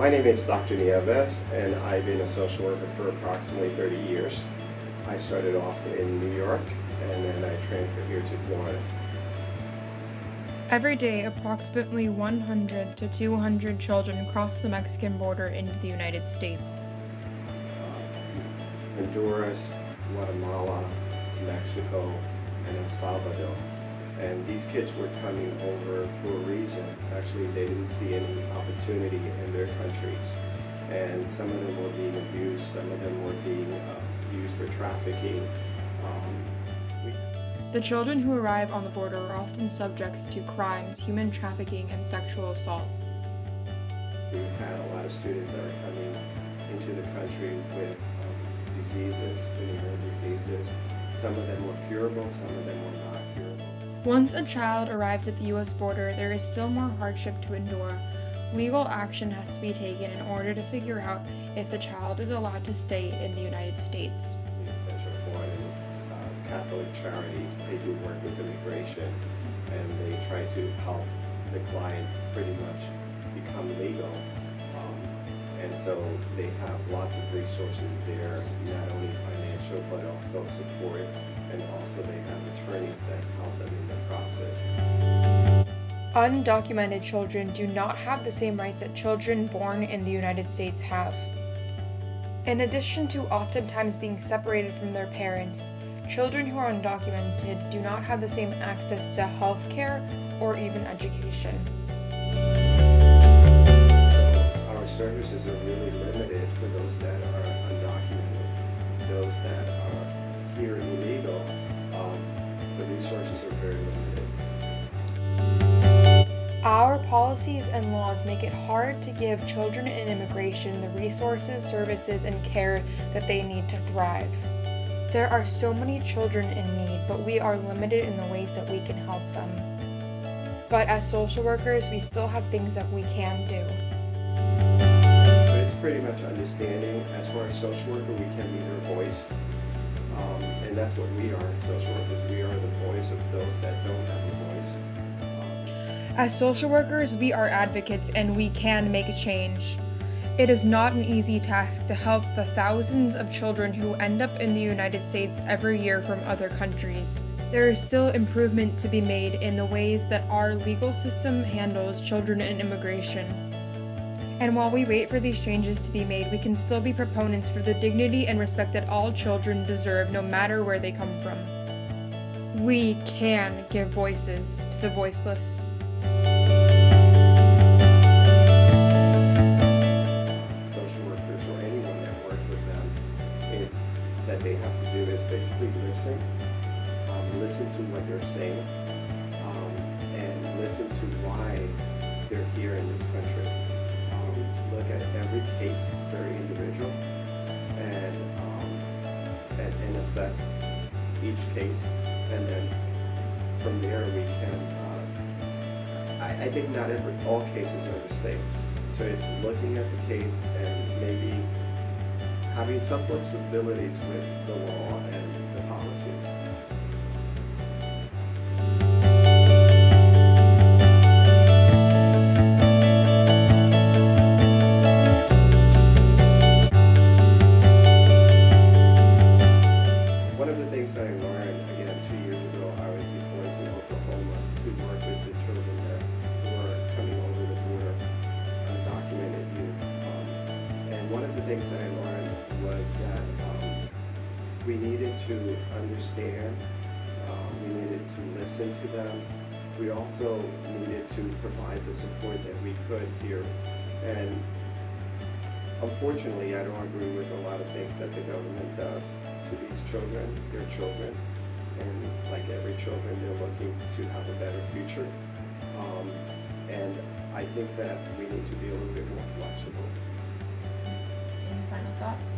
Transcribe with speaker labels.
Speaker 1: My name is Dr. Nieves, and I've been a social worker for approximately 30 years. I started off in New York, and then I transferred here to Florida.
Speaker 2: Every day, approximately 100 to 200 children cross the Mexican border into the United States.
Speaker 1: Honduras, Guatemala, Mexico, and El Salvador. And these kids were coming over for a reason. Actually, they didn't see any opportunity in their countries. And some of them were being abused, some of them were being used for trafficking.
Speaker 2: The children who arrive on the border are often subjects to crimes, human trafficking, and sexual assault.
Speaker 1: We've had a lot of students that are coming into the country with diseases, venereal diseases. Some of them were curable, some of them were not curable.
Speaker 2: Once a child arrives at the U.S. border, there is still more hardship to endure. Legal action has to be taken in order to figure out if the child is allowed to stay in the United States.
Speaker 1: In Central Florida's Catholic charities, they do work with immigration, and they try to help the client pretty much become legal. And so they have lots of resources there, not only financial, but also support, and also they have attorneys that help them in the process.
Speaker 2: Undocumented children do not have the same rights that children born in the United States have. In addition to oftentimes being separated from their parents, children who are undocumented do not have the same access to health care or even education.
Speaker 1: Our services are really limited for those that are undocumented. Those that are here illegal, the resources are very limited.
Speaker 2: Our policies and laws make it hard to give children in immigration the resources, services, and care that they need to thrive. There are so many children in need, but we are limited in the ways that we can help them. But as social workers, we still have things that we can do.
Speaker 1: So it's pretty much understanding. As far as social worker, we can be their voice. And that's what we are, social workers. We are the voice of those that don't have a voice.
Speaker 2: As social workers, we are advocates and we can make a change. It is not an easy task to help the thousands of children who end up in the United States every year from other countries. There is still improvement to be made in the ways that our legal system handles children in immigration. And while we wait for these changes to be made, we can still be proponents for the dignity and respect that all children deserve no matter where they come from. We can give voices to the voiceless.
Speaker 1: Social workers or anyone that works with them is that they have to do is basically listen to what they're saying, and listen to why they're here in this country. To look at every case very individual and assess each case, and then from there we can. I think not all cases are the same. So it's looking at the case and maybe having some flexibilities with the law and the policies. One of the things that I learned, again, 2 years ago, I was deployed to Oklahoma to work with the children that were coming over the border, undocumented youth. And one of the things that I learned was that we needed to understand, we needed to listen to them. We also needed to provide the support that we could here. And unfortunately, I don't agree with a lot of things that the government does to these children. They're children, and like every children, they're looking to have a better future. And I think that we need to be a little bit more flexible.
Speaker 3: Any final thoughts?